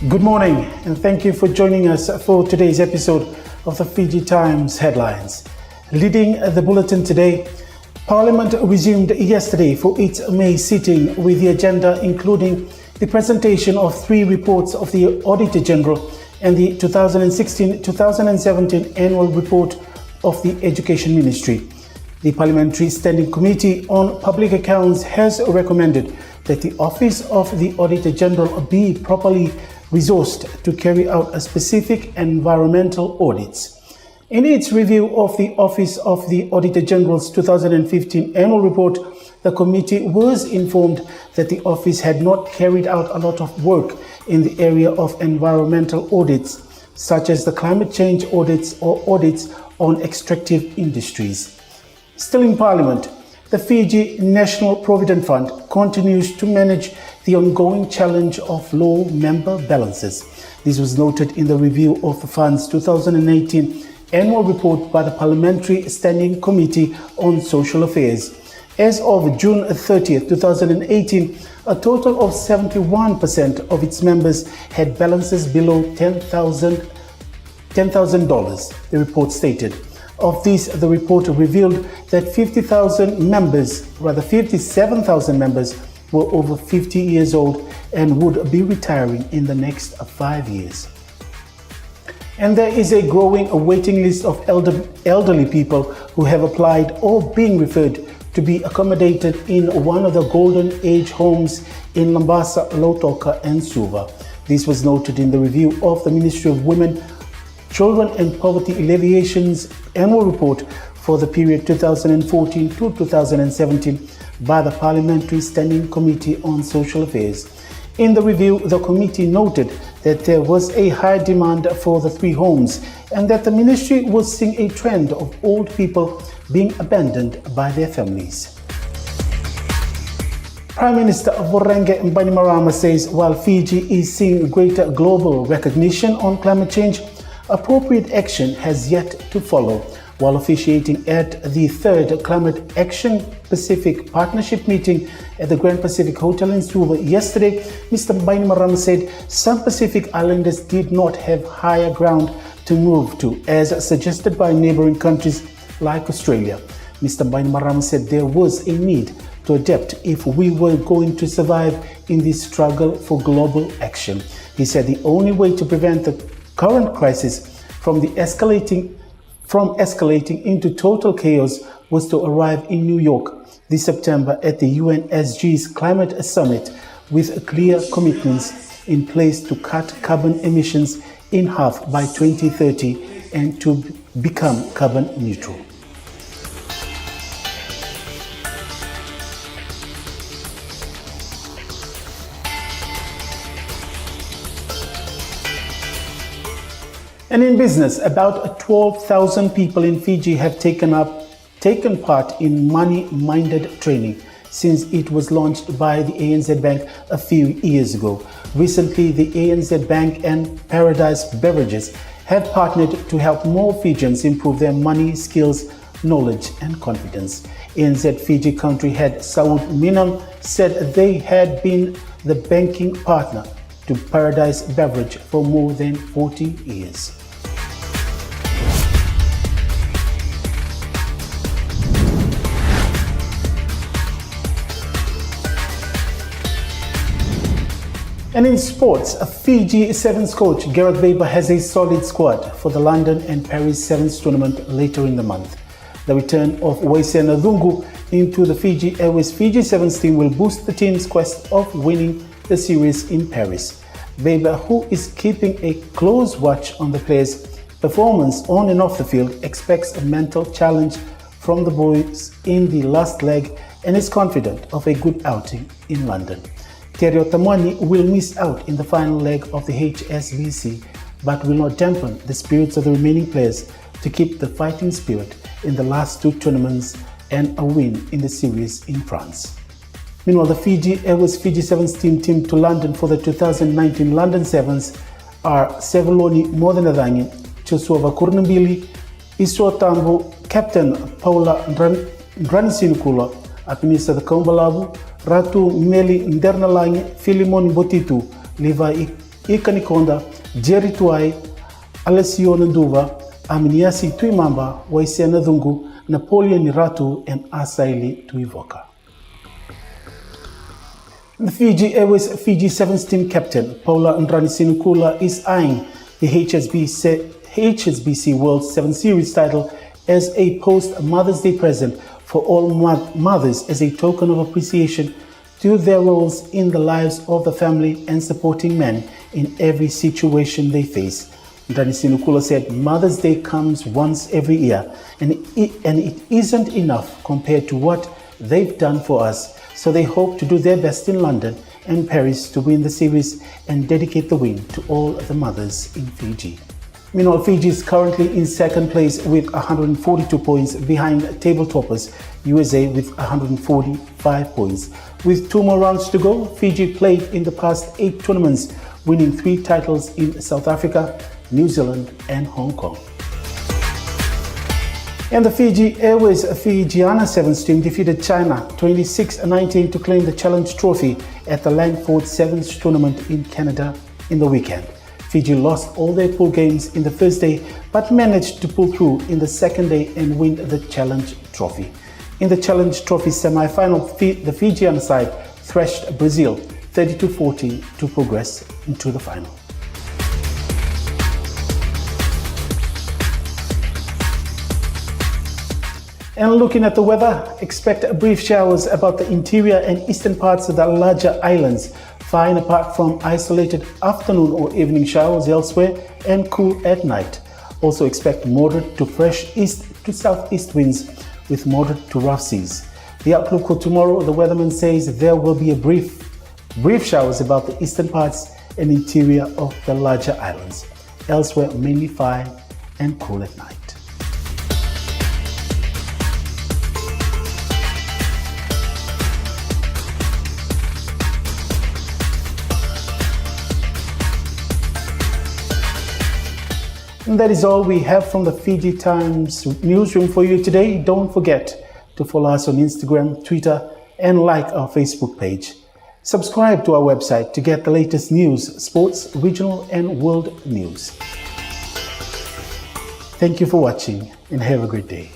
Good morning, and thank you for joining us for today's episode of the Fiji Times headlines. Leading the bulletin today, Parliament resumed yesterday for its May sitting with the agenda including the presentation of 3 reports of the Auditor General and the 2016-2017 annual report of the Education Ministry. The Parliamentary Standing Committee on Public Accounts has recommended that the Office of the Auditor General be properly resourced to carry out a specific environmental audits. In its review of the Office of the Auditor General's 2015 annual report, the committee was informed that the office had not carried out a lot of work in the area of environmental audits, such as the climate change audits or audits on extractive industries. Still in Parliament, the Fiji National Provident Fund continues to manage the ongoing challenge of low member balances. This was noted in the review of the fund's 2018 annual report by the Parliamentary Standing Committee on Social Affairs. As of June 30, 2018, a total of 71% of its members had balances below $10,000, the report stated. Of these, the report revealed that 57,000 members were over 50 years old and would be retiring in the next 5 years. And there is a growing waiting list of elderly people who have applied or being referred to be accommodated in one of the Golden Age homes in Lambasa, Lautoka and Suva. This was noted in the review of the Ministry of Women, Children and Poverty Alleviation's annual report for the period 2014 to 2017 by the Parliamentary Standing Committee on Social Affairs. In the review, the committee noted that there was a high demand for the 3 homes and that the ministry was seeing a trend of old people being abandoned by their families. Prime Minister Vorenge Mbanimarama says while Fiji is seeing greater global recognition on climate change, appropriate action has yet to follow. While officiating at the 3rd Climate Action Pacific Partnership meeting at the Grand Pacific Hotel in Suva yesterday, Mr. Mbanimarama said some Pacific Islanders did not have higher ground to move to, as suggested by neighboring countries like Australia. Mr. Mbanimarama said there was a need to adapt if we were going to survive in this struggle for global action. He said the only way to prevent the current crisis from escalating into total chaos was to arrive in New York this September at the UNSG's Climate Summit with clear commitments in place to cut carbon emissions in half by 2030 and to become carbon neutral. And in business, about 12,000 people in Fiji have taken part in money-minded training since it was launched by the ANZ Bank a few years ago. Recently, the ANZ Bank and Paradise Beverages have partnered to help more Fijians improve their money skills, knowledge and confidence. ANZ Fiji country head Saud Minam said they had been the banking partner to Paradise Beverage for more than 40 years. And in sports, Fiji Sevens coach Gareth Baber has a solid squad for the London and Paris Sevens tournament later in the month. The return of Waisena Dungu into the Fiji Airways Fiji Sevens team will boost the team's quest of winning the series in Paris. Baber, who is keeping a close watch on the players' performance on and off the field, expects a mental challenge from the boys in the last leg and is confident of a good outing in London. Terio Tamwani will miss out in the final leg of the HSBC, but will not dampen the spirits of the remaining players to keep the fighting spirit in the last 2 tournaments and a win in the series in France. Meanwhile, the Fiji Airways Fiji Sevens team to London for the 2019 London Sevens are Sevoloni Modanadangi, Joshua Kurnambili, Iswa Tambo, Captain Paula Ndranisinukula, Apinisa the Kombalabu, Ratu Meli Ndernalangi, Filimon Botitu, Levi Ikanikonda, Jerry Tuai, Alessio Nduva, Aminiasi Tuimamba, Waisiana Dhungu, Napoleon Niratu, and Asaili Tuivoka. The Fiji Airways Fiji Sevens team captain Paula Ndranisinukula is eyeing the HSBC World 7 Series title as a post-Mother's Day present for all mothers as a token of appreciation to their roles in the lives of the family and supporting men in every situation they face. Ndranisinukula said Mother's Day comes once every year and it isn't enough compared to what they've done for us. So they hope to do their best in London and Paris to win the series and dedicate the win to all the mothers in Fiji. Meanwhile, Fiji is currently in second place with 142 points behind table toppers USA with 145 points. With 2 more rounds to go, Fiji played in the past 8 tournaments, winning 3 titles in South Africa, New Zealand and Hong Kong. And the Fiji Airways Fijiana Sevens team defeated China 26-19 to claim the Challenge Trophy at the Langford Sevens tournament in Canada in the weekend. Fiji lost all their pool games in the first day but managed to pull through in the second day and win the Challenge Trophy. In the Challenge Trophy semi-final, the Fijian side thrashed Brazil 30-40 to progress into the final. And looking at the weather, expect brief showers about the interior and eastern parts of the larger islands, fine apart from isolated afternoon or evening showers elsewhere, and cool at night. Also expect moderate to fresh east to southeast winds with moderate to rough seas. The outlook for tomorrow, the weatherman says there will be a brief showers about the eastern parts and interior of the larger islands. Elsewhere, mainly fine and cool at night. And that is all we have from the Fiji Times newsroom for you today. Don't forget to follow us on Instagram, Twitter, and like our Facebook page. Subscribe to our website to get the latest news, sports, regional, and world news. Thank you for watching and have a great day.